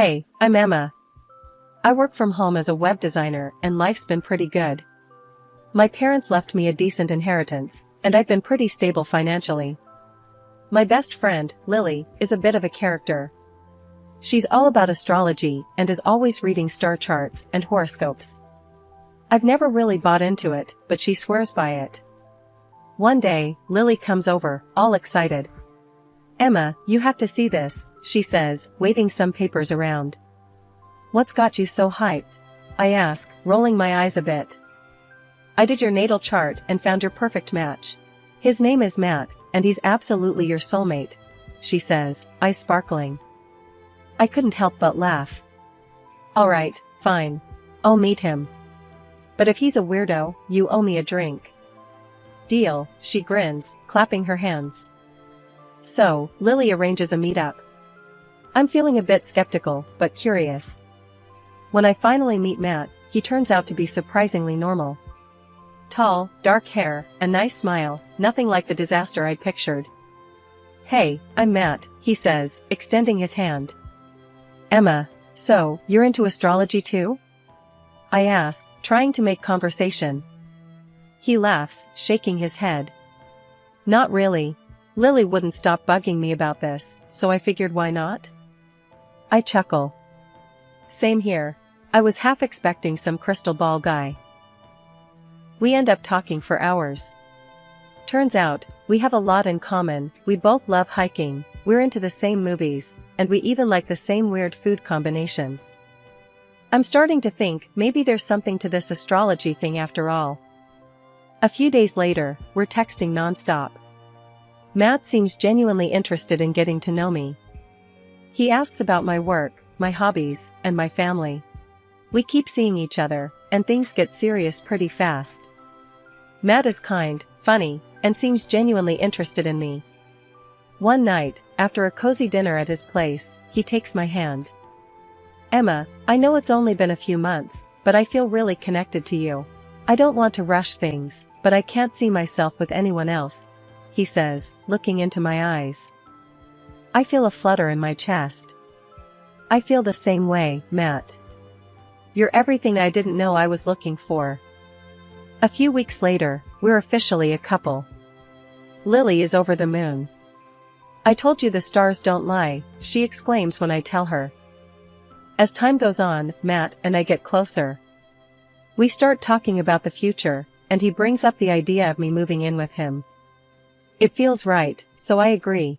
Hey, I'm Emma. I work from home as a web designer and life's been pretty good. My parents left me a decent inheritance, and I've been pretty stable financially. My best friend, Lily, is a bit of a character. She's all about astrology and is always reading star charts and horoscopes. I've never really bought into it, but she swears by it. One day, Lily comes over, all excited. Emma, you have to see this, she says, waving some papers around. What's got you so hyped? I ask, rolling my eyes a bit. I did your natal chart and found your perfect match. His name is Matt, and he's absolutely your soulmate, she says, eyes sparkling. I couldn't help but laugh. Alright, fine. I'll meet him. But if he's a weirdo, you owe me a drink. Deal, she grins, clapping her hands. So, Lily arranges a meetup. I'm feeling a bit skeptical, but curious. When I finally meet Matt, he turns out to be surprisingly normal. Tall, dark hair, a nice smile, nothing like the disaster I'd pictured. Hey, I'm Matt, he says, extending his hand. Emma, so, you're into astrology too? I ask, trying to make conversation. He laughs, shaking his head. Not really. Lily wouldn't stop bugging me about this, so I figured why not? I chuckle. Same here. I was half expecting some crystal ball guy. We end up talking for hours. Turns out, we have a lot in common, we both love hiking, we're into the same movies, and we even like the same weird food combinations. I'm starting to think maybe there's something to this astrology thing after all. A few days later, we're texting nonstop. Matt seems genuinely interested in getting to know me. He asks about my work, my hobbies, and my family. We keep seeing each other, and things get serious pretty fast. Matt is kind, funny, and seems genuinely interested in me. One night, after a cozy dinner at his place, he takes my hand. Emma, I know it's only been a few months, but I feel really connected to you. I don't want to rush things, but I can't see myself with anyone else, he says, looking into my eyes. I feel a flutter in my chest. I feel the same way, Matt. You're everything I didn't know I was looking for. A few weeks later, we're officially a couple. Lily is over the moon. I told you the stars don't lie, she exclaims when I tell her. As time goes on, Matt and I get closer. We start talking about the future, and he brings up the idea of me moving in with him. It feels right, so I agree.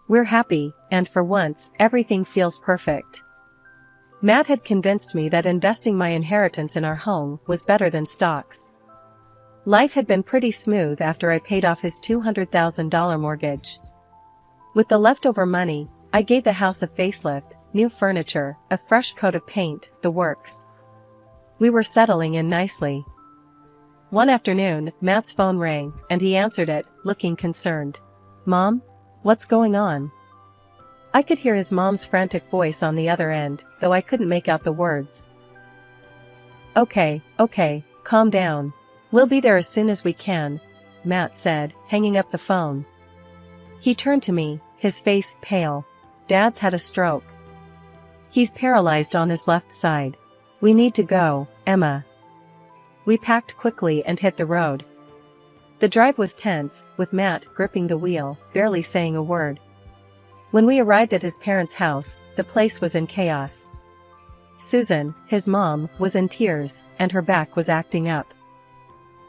We're happy, and for once, everything feels perfect. Matt had convinced me that investing my inheritance in our home was better than stocks. Life had been pretty smooth after I paid off his $200,000 mortgage. With the leftover money, I gave the house a facelift, new furniture, a fresh coat of paint, the works. We were settling in nicely. One afternoon, Matt's phone rang, and he answered it, looking concerned. Mom? What's going on? I could hear his mom's frantic voice on the other end, though I couldn't make out the words. Okay, calm down. We'll be there as soon as we can, Matt said, hanging up the phone. He turned to me, his face pale. Dad's had a stroke. He's paralyzed on his left side. We need to go, Emma. We packed quickly and hit the road. The drive was tense, with Matt gripping the wheel, barely saying a word. When we arrived at his parents' house, the place was in chaos. Susan, his mom, was in tears, and her back was acting up.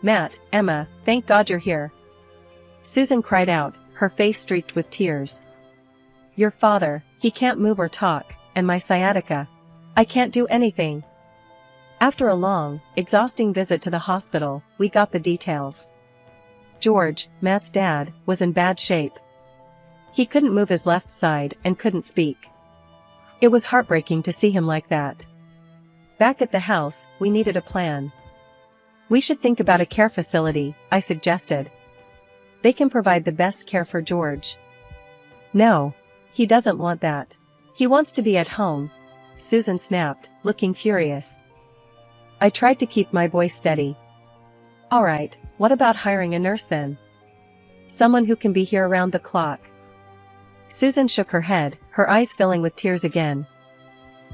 Matt, Emma, thank God you're here. Susan cried out, her face streaked with tears. Your father, he can't move or talk, and my sciatica. I can't do anything. After a long, exhausting visit to the hospital, we got the details. George, Matt's dad, was in bad shape. He couldn't move his left side and couldn't speak. It was heartbreaking to see him like that. Back at the house, we needed a plan. We should think about a care facility, I suggested. They can provide the best care for George. No. He doesn't want that. He wants to be at home, Susan snapped, looking furious. I tried to keep my voice steady. Alright, what about hiring a nurse then? Someone who can be here around the clock. Susan shook her head, her eyes filling with tears again.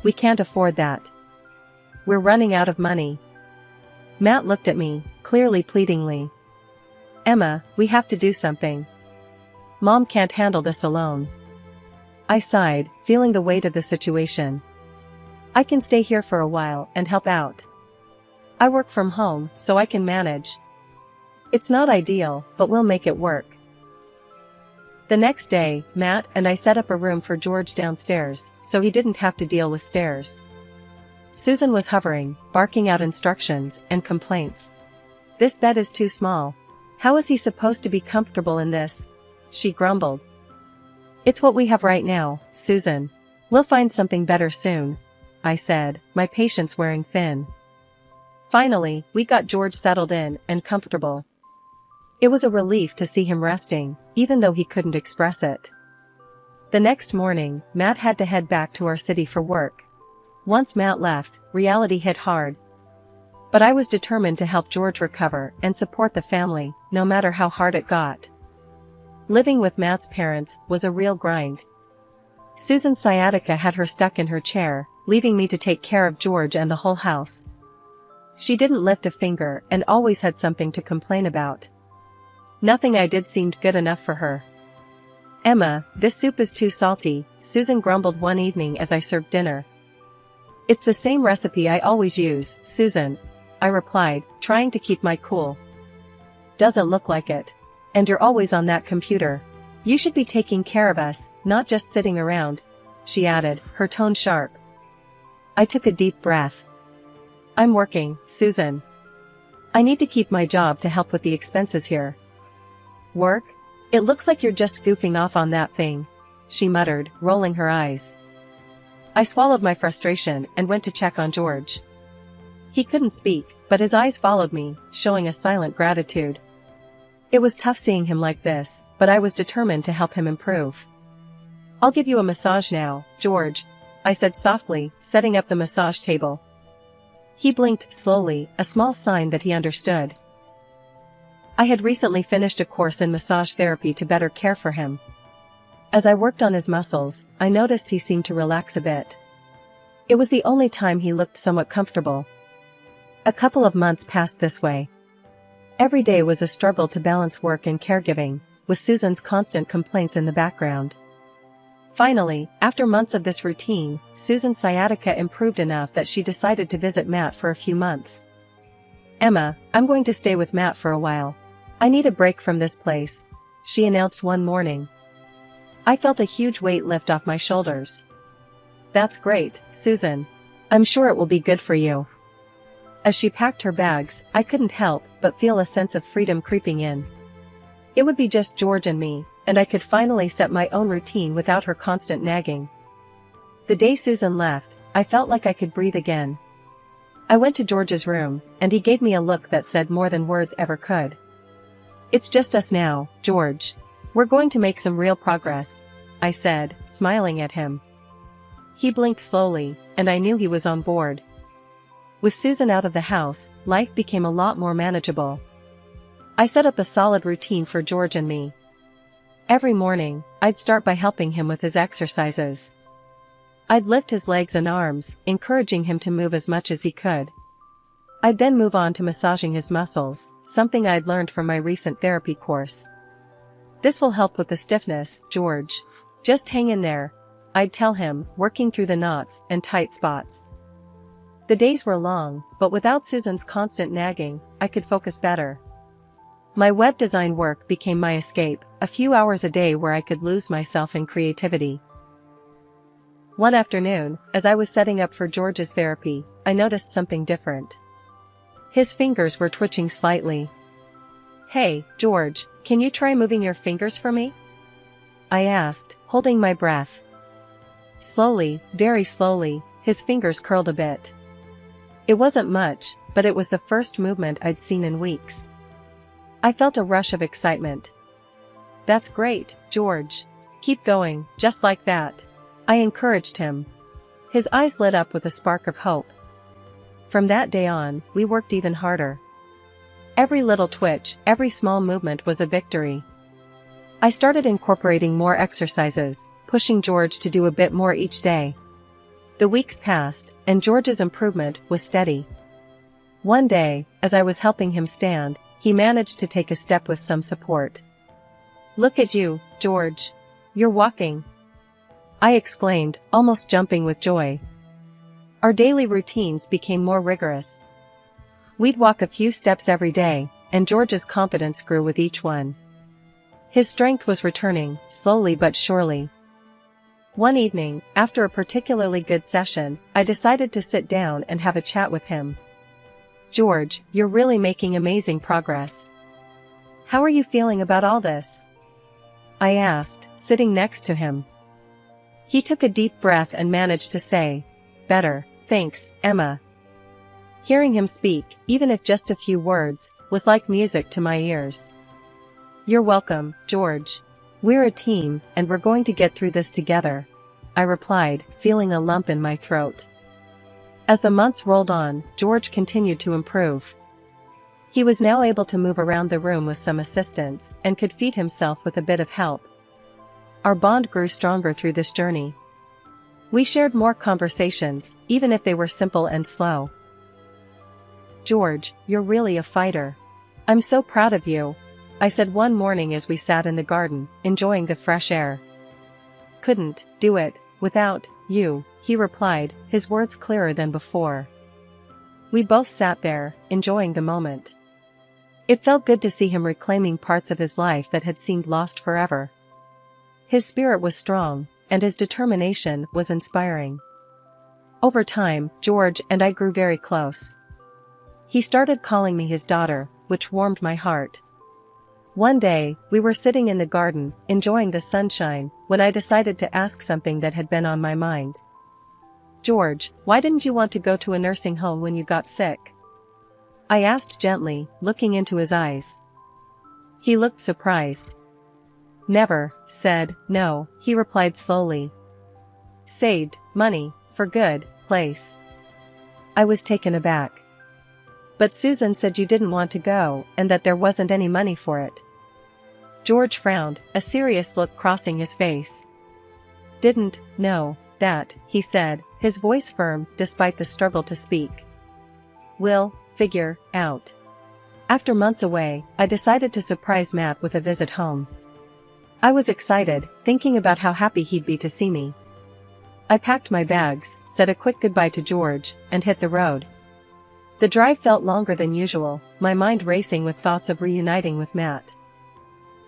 We can't afford that. We're running out of money. Matt looked at me, clearly pleadingly. Emma, we have to do something. Mom can't handle this alone. I sighed, feeling the weight of the situation. I can stay here for a while and help out. I work from home, so I can manage. It's not ideal, but we'll make it work. The next day, Matt and I set up a room for George downstairs, so he didn't have to deal with stairs. Susan was hovering, barking out instructions and complaints. This bed is too small. How is he supposed to be comfortable in this? She grumbled. It's what we have right now, Susan. We'll find something better soon, I said, my patience wearing thin. Finally, we got George settled in and comfortable. It was a relief to see him resting, even though he couldn't express it. The next morning, Matt had to head back to our city for work. Once Matt left, reality hit hard. But I was determined to help George recover and support the family, no matter how hard it got. Living with Matt's parents was a real grind. Susan's sciatica had her stuck in her chair, leaving me to take care of George and the whole house. She didn't lift a finger and always had something to complain about. Nothing I did seemed good enough for her. Emma, this soup is too salty, Susan grumbled one evening as I served dinner. It's the same recipe I always use, Susan, I replied, trying to keep my cool. Doesn't look like it. And you're always on that computer. You should be taking care of us, not just sitting around, she added, her tone sharp. I took a deep breath. I'm working, Susan. I need to keep my job to help with the expenses here. Work? It looks like you're just goofing off on that thing, she muttered, rolling her eyes. I swallowed my frustration and went to check on George. He couldn't speak, but his eyes followed me, showing a silent gratitude. It was tough seeing him like this, but I was determined to help him improve. I'll give you a massage now, George, I said softly, setting up the massage table. He blinked slowly, a small sign that he understood. I had recently finished a course in massage therapy to better care for him. As I worked on his muscles, I noticed he seemed to relax a bit. It was the only time he looked somewhat comfortable. A couple of months passed this way. Every day was a struggle to balance work and caregiving, with Susan's constant complaints in the background. Finally, after months of this routine, Susan's sciatica improved enough that she decided to visit Matt for a few months. Emma, I'm going to stay with Matt for a while. I need a break from this place, she announced one morning. I felt a huge weight lift off my shoulders. That's great, Susan. I'm sure it will be good for you. As she packed her bags, I couldn't help but feel a sense of freedom creeping in. It would be just George and me, and I could finally set my own routine without her constant nagging. The day Susan left, I felt like I could breathe again. I went to George's room, and he gave me a look that said more than words ever could. It's just us now, George. We're going to make some real progress, I said, smiling at him. He blinked slowly, and I knew he was on board. With Susan out of the house, life became a lot more manageable. I set up a solid routine for George and me. Every morning, I'd start by helping him with his exercises. I'd lift his legs and arms, encouraging him to move as much as he could. I'd then move on to massaging his muscles, something I'd learned from my recent therapy course. This will help with the stiffness, George. Just hang in there, I'd tell him, working through the knots and tight spots. The days were long, but without Susan's constant nagging, I could focus better. My web design work became my escape, a few hours a day where I could lose myself in creativity. One afternoon, as I was setting up for George's therapy, I noticed something different. His fingers were twitching slightly. Hey, George, can you try moving your fingers for me? I asked, holding my breath. Slowly, very slowly, his fingers curled a bit. It wasn't much, but it was the first movement I'd seen in weeks. I felt a rush of excitement. That's great, George. Keep going, just like that, I encouraged him. His eyes lit up with a spark of hope. From that day on, we worked even harder. Every little twitch, every small movement was a victory. I started incorporating more exercises, pushing George to do a bit more each day. The weeks passed, and George's improvement was steady. One day, as I was helping him stand, he managed to take a step with some support. "Look at you, George. You're walking," I exclaimed, almost jumping with joy. Our daily routines became more rigorous. We'd walk a few steps every day, and George's confidence grew with each one. His strength was returning, slowly but surely. One evening, after a particularly good session, I decided to sit down and have a chat with him. "George, you're really making amazing progress. How are you feeling about all this?" I asked, sitting next to him. He took a deep breath and managed to say, "Better, thanks, Emma." Hearing him speak, even if just a few words, was like music to my ears. "You're welcome, George. We're a team, and we're going to get through this together," I replied, feeling a lump in my throat. As the months rolled on, George continued to improve. He was now able to move around the room with some assistance, and could feed himself with a bit of help. Our bond grew stronger through this journey. We shared more conversations, even if they were simple and slow. "George, you're really a fighter. I'm so proud of you," I said one morning as we sat in the garden, enjoying the fresh air. "Couldn't do it without you," he replied, his words clearer than before. We both sat there, enjoying the moment. It felt good to see him reclaiming parts of his life that had seemed lost forever. His spirit was strong, and his determination was inspiring. Over time, George and I grew very close. He started calling me his daughter, which warmed my heart. One day, we were sitting in the garden, enjoying the sunshine, when I decided to ask something that had been on my mind. "George, why didn't you want to go to a nursing home when you got sick?" I asked gently, looking into his eyes. He looked surprised. "Never said no," he replied slowly. "Saved money for good place." I was taken aback. "But Susan said you didn't want to go, and that there wasn't any money for it." George frowned, a serious look crossing his face. "Didn't know that," he said, his voice firm despite the struggle to speak. "We'll figure out." After months away, I decided to surprise Matt with a visit home. I was excited, thinking about how happy he'd be to see me. I packed my bags, said a quick goodbye to George, and hit the road. The drive felt longer than usual, my mind racing with thoughts of reuniting with Matt.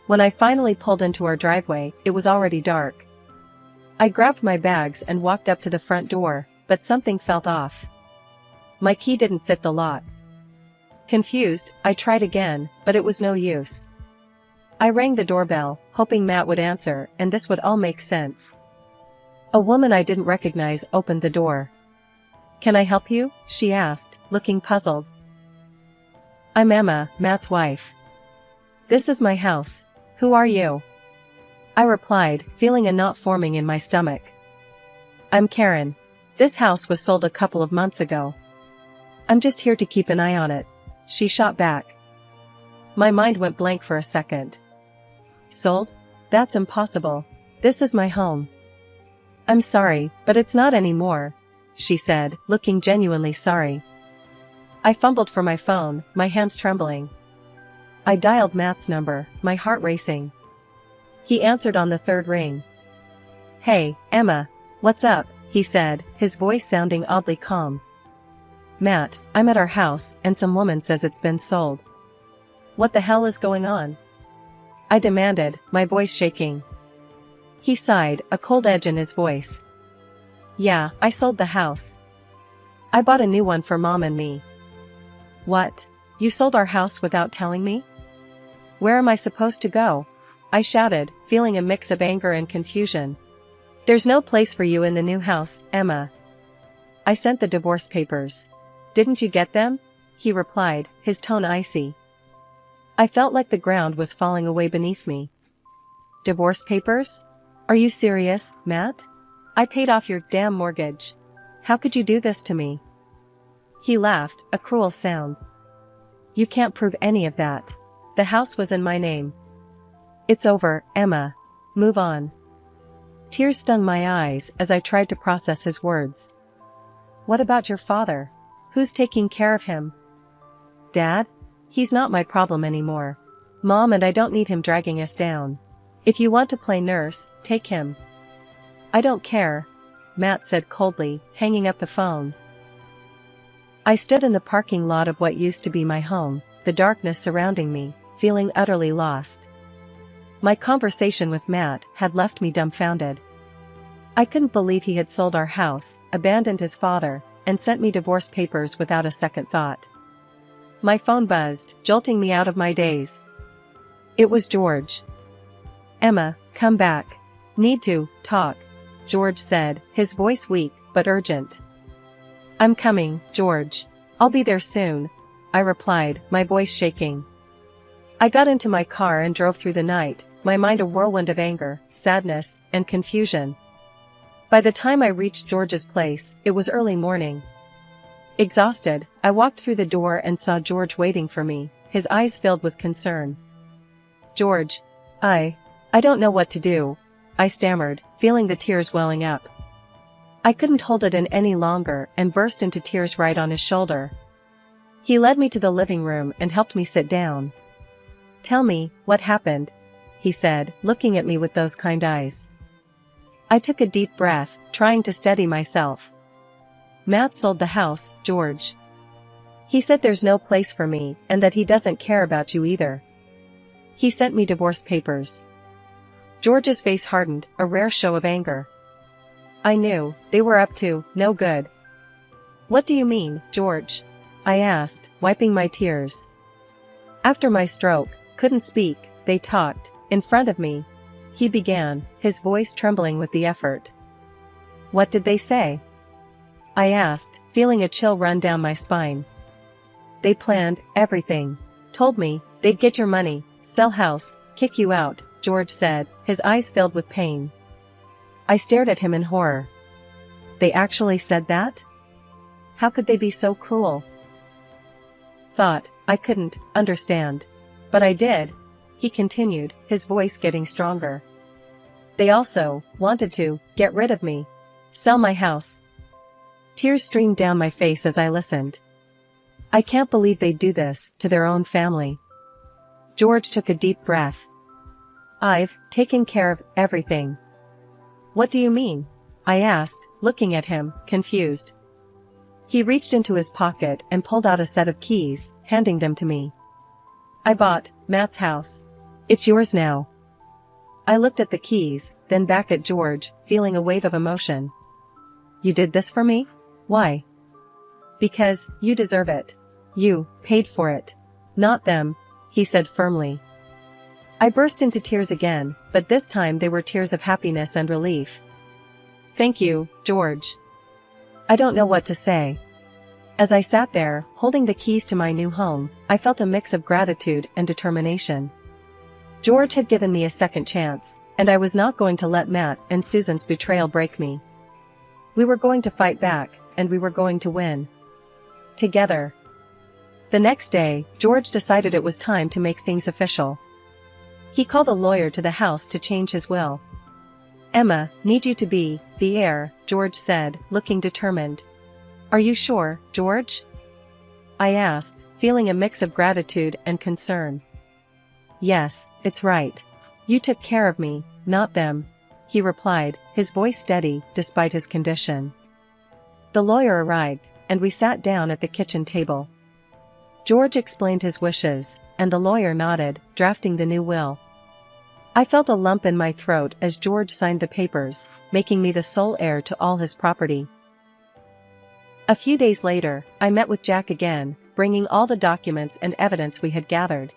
When I finally pulled into our driveway, it was already dark. I grabbed my bags and walked up to the front door, but something felt off. My key didn't fit the lock. Confused, I tried again, but it was no use. I rang the doorbell, hoping Matt would answer and this would all make sense. A woman I didn't recognize opened the door. "Can I help you?" she asked, looking puzzled. "I'm Emma, Matt's wife. This is my house. Who are you?" I replied, feeling a knot forming in my stomach. "I'm Karen. This house was sold a couple of months ago. I'm just here to keep an eye on it," she shot back. My mind went blank for a second. "Sold? That's impossible. This is my home." "I'm sorry, but it's not anymore," she said, looking genuinely sorry. I fumbled for my phone, my hands trembling. I dialed Matt's number, my heart racing. He answered on the third ring. "Hey, Emma. What's up?" he said, his voice sounding oddly calm. "Matt, I'm at our house, and some woman says it's been sold." "What the hell is going on?" I demanded, my voice shaking. He sighed, a cold edge in his voice. "Yeah, I sold the house. I bought a new one for Mom and me." "What? You sold our house without telling me? Where am I supposed to go?" I shouted, feeling a mix of anger and confusion. "There's no place for you in the new house, Emma. I sent the divorce papers. Didn't you get them?" he replied, his tone icy. I felt like the ground was falling away beneath me. "Divorce papers? Are you serious, Matt? I paid off your damn mortgage. How could you do this to me?" He laughed, a cruel sound. "You can't prove any of that. The house was in my name. It's over, Emma. Move on." Tears stung my eyes as I tried to process his words. What about your father? Who's taking care of him? Dad? He's not my problem anymore. Mom and I don't need him dragging us down. If you want to play nurse, take him. I don't care, Matt said coldly, hanging up the phone. I stood in the parking lot of what used to be my home, the darkness surrounding me, feeling utterly lost. My conversation with Matt had left me dumbfounded. I couldn't believe he had sold our house, abandoned his father, and sent me divorce papers without a second thought. My phone buzzed, jolting me out of my daze. It was George. Emma, come back. Need to talk, George said, his voice weak but urgent. I'm coming, George. I'll be there soon, I replied, my voice shaking. I got into my car and drove through the night, my mind a whirlwind of anger, sadness, and confusion. By the time I reached George's place, it was early morning. Exhausted, I walked through the door and saw George waiting for me, his eyes filled with concern. George, I don't know what to do, I stammered, feeling the tears welling up. I couldn't hold it in any longer and burst into tears right on his shoulder. He led me to the living room and helped me sit down. Tell me, what happened? He said, looking at me with those kind eyes. I took a deep breath, trying to steady myself. Matt sold the house, George. He said there's no place for me and that he doesn't care about you either. He sent me divorce papers. George's face hardened, a rare show of anger. I knew, they were up to no good. What do you mean, George? I asked, wiping my tears. After my stroke, couldn't speak, they talked, in front of me. He began, his voice trembling with the effort. What did they say? I asked, feeling a chill run down my spine. They planned everything. Told me, they'd get your money, sell house, kick you out, George said, his eyes filled with pain. I stared at him in horror. They actually said that? How could they be so cruel? Thought, I couldn't understand. But I did, he continued, his voice getting stronger. They also wanted to get rid of me. Sell my house. Tears streamed down my face as I listened. I can't believe they'd do this to their own family. George took a deep breath. I've taken care of everything. What do you mean? I asked, looking at him, confused. He reached into his pocket and pulled out a set of keys, handing them to me. I bought Matt's house. It's yours now. I looked at the keys, then back at George, feeling a wave of emotion. You did this for me? Why? Because you deserve it. You paid for it. Not them, he said firmly. I burst into tears again, but this time they were tears of happiness and relief. Thank you, George. I don't know what to say. As I sat there, holding the keys to my new home, I felt a mix of gratitude and determination. George had given me a second chance, and I was not going to let Matt and Susan's betrayal break me. We were going to fight back, and we were going to win. Together. The next day, George decided it was time to make things official. He called a lawyer to the house to change his will. Emma, need you to be the heir, George said, looking determined. Are you sure, George? I asked, feeling a mix of gratitude and concern. Yes, it's right. You took care of me, not them, he replied, his voice steady, despite his condition. The lawyer arrived, and we sat down at the kitchen table. George explained his wishes, and the lawyer nodded, drafting the new will. I felt a lump in my throat as George signed the papers, making me the sole heir to all his property. A few days later, I met with Jack again, bringing all the documents and evidence we had gathered.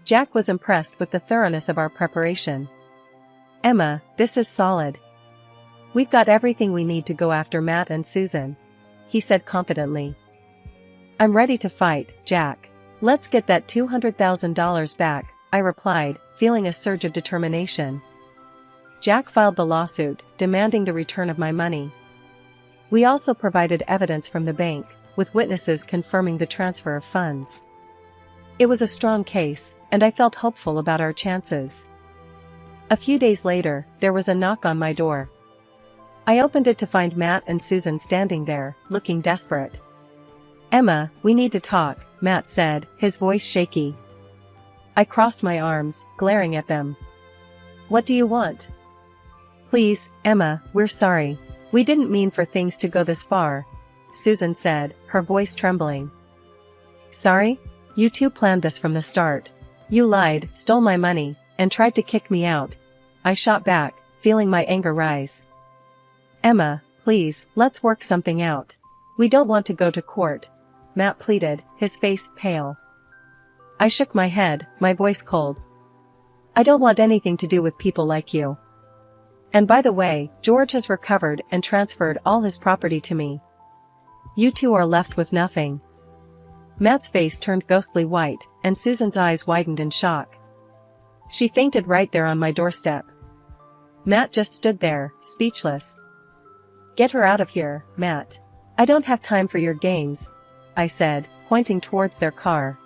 Jack was impressed with the thoroughness of our preparation. Emma, this is solid. We've got everything we need to go after Matt and Susan, he said confidently. I'm ready to fight, Jack. Let's get that $200,000 back, I replied, feeling a surge of determination. Jack filed the lawsuit, demanding the return of my money. We also provided evidence from the bank, with witnesses confirming the transfer of funds. It was a strong case, and I felt hopeful about our chances. A few days later, there was a knock on my door. I opened it to find Matt and Susan standing there, looking desperate. "Emma, we need to talk," Matt said, his voice shaky. I crossed my arms, glaring at them. "What do you want?" "Please, Emma, we're sorry. We didn't mean for things to go this far," Susan said, her voice trembling. "Sorry? You two planned this from the start. You lied, stole my money, and tried to kick me out," I shot back, feeling my anger rise. "Emma, please, let's work something out. We don't want to go to court," Matt pleaded, his face pale. I shook my head, my voice cold. "I don't want anything to do with people like you. And by the way, George has recovered and transferred all his property to me. You two are left with nothing." Matt's face turned ghostly white, and Susan's eyes widened in shock. She fainted right there on my doorstep. Matt just stood there, speechless. "Get her out of here, Matt. I don't have time for your games," I said, pointing towards their car.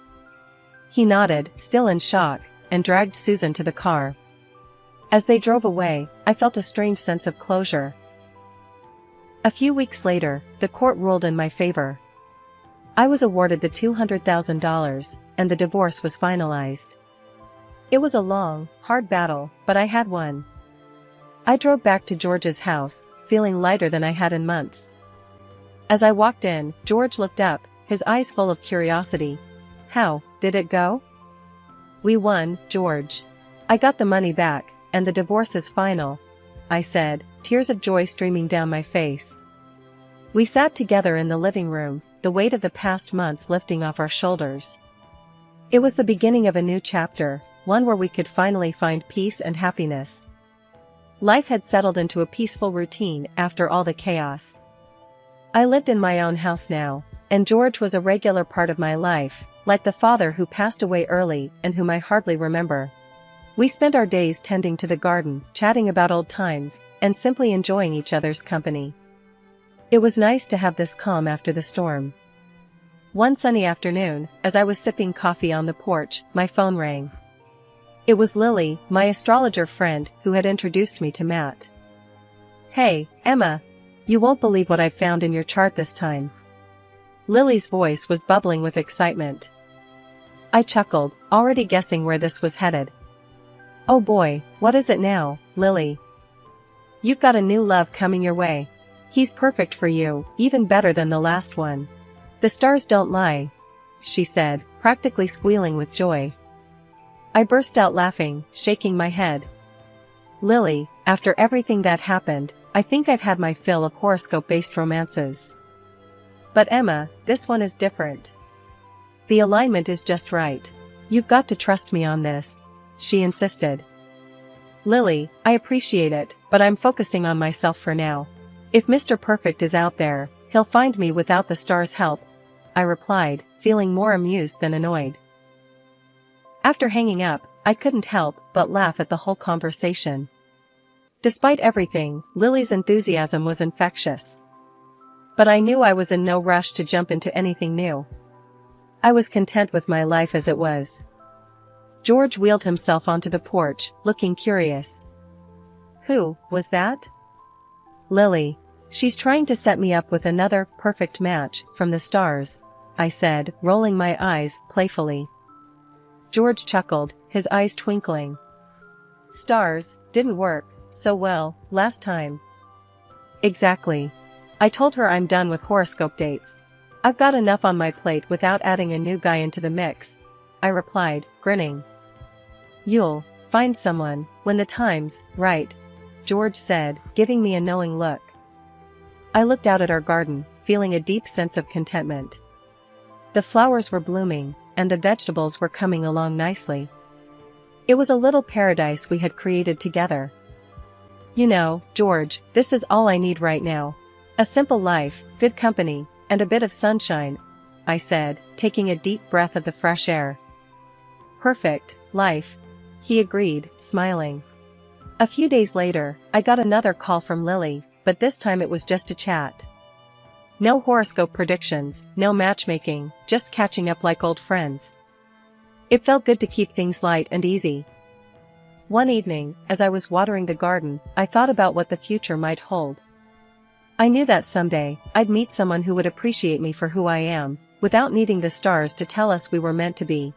He nodded, still in shock, and dragged Susan to the car. As they drove away, I felt a strange sense of closure. A few weeks later, the court ruled in my favor. I was awarded the $200,000, and the divorce was finalized. It was a long, hard battle, but I had won. I drove back to George's house, feeling lighter than I had in months. As I walked in, George looked up, his eyes full of curiosity. "How did it go?" "We won, George. I got the money back, and the divorce is final," I said, tears of joy streaming down my face. We sat together in the living room, the weight of the past months lifting off our shoulders. It was the beginning of a new chapter, one where we could finally find peace and happiness. Life had settled into a peaceful routine after all the chaos. I lived in my own house now, and George was a regular part of my life, like the father who passed away early and whom I hardly remember. We spent our days tending to the garden, chatting about old times, and simply enjoying each other's company. It was nice to have this calm after the storm. One sunny afternoon, as I was sipping coffee on the porch, my phone rang. It was Lily, my astrologer friend, who had introduced me to Matt. "Hey, Emma. You won't believe what I found in your chart this time." Lily's voice was bubbling with excitement. I chuckled, already guessing where this was headed. "Oh boy, what is it now, Lily?" "You've got a new love coming your way. He's perfect for you, even better than the last one. The stars don't lie," she said, practically squealing with joy. I burst out laughing, shaking my head. "Lily, after everything that happened, I think I've had my fill of horoscope-based romances. But Emma, this one is different. The alignment is just right. You've got to trust me on this," she insisted. "Lily, I appreciate it, but I'm focusing on myself for now. If Mr. Perfect is out there, he'll find me without the stars' help," I replied, feeling more amused than annoyed. After hanging up, I couldn't help but laugh at the whole conversation. Despite everything, Lily's enthusiasm was infectious. But I knew I was in no rush to jump into anything new. I was content with my life as it was. George wheeled himself onto the porch, looking curious. "Who was that?" "Lily. She's trying to set me up with another perfect match from the stars," I said, rolling my eyes playfully. George chuckled, his eyes twinkling. "Stars didn't work so well last time." "Exactly. I told her I'm done with horoscope dates. I've got enough on my plate without adding a new guy into the mix," I replied, grinning. "You'll find someone when the time's right," George said, giving me a knowing look. I looked out at our garden, feeling a deep sense of contentment. The flowers were blooming, and the vegetables were coming along nicely. It was a little paradise we had created together. "You know, George, this is all I need right now. A simple life, good company, and a bit of sunshine," I said, taking a deep breath of the fresh air. "Perfect life," he agreed, smiling. A few days later, I got another call from Lily, but this time it was just a chat. No horoscope predictions, no matchmaking, just catching up like old friends. It felt good to keep things light and easy. One evening, as I was watering the garden, I thought about what the future might hold. I knew that someday, I'd meet someone who would appreciate me for who I am, without needing the stars to tell us we were meant to be.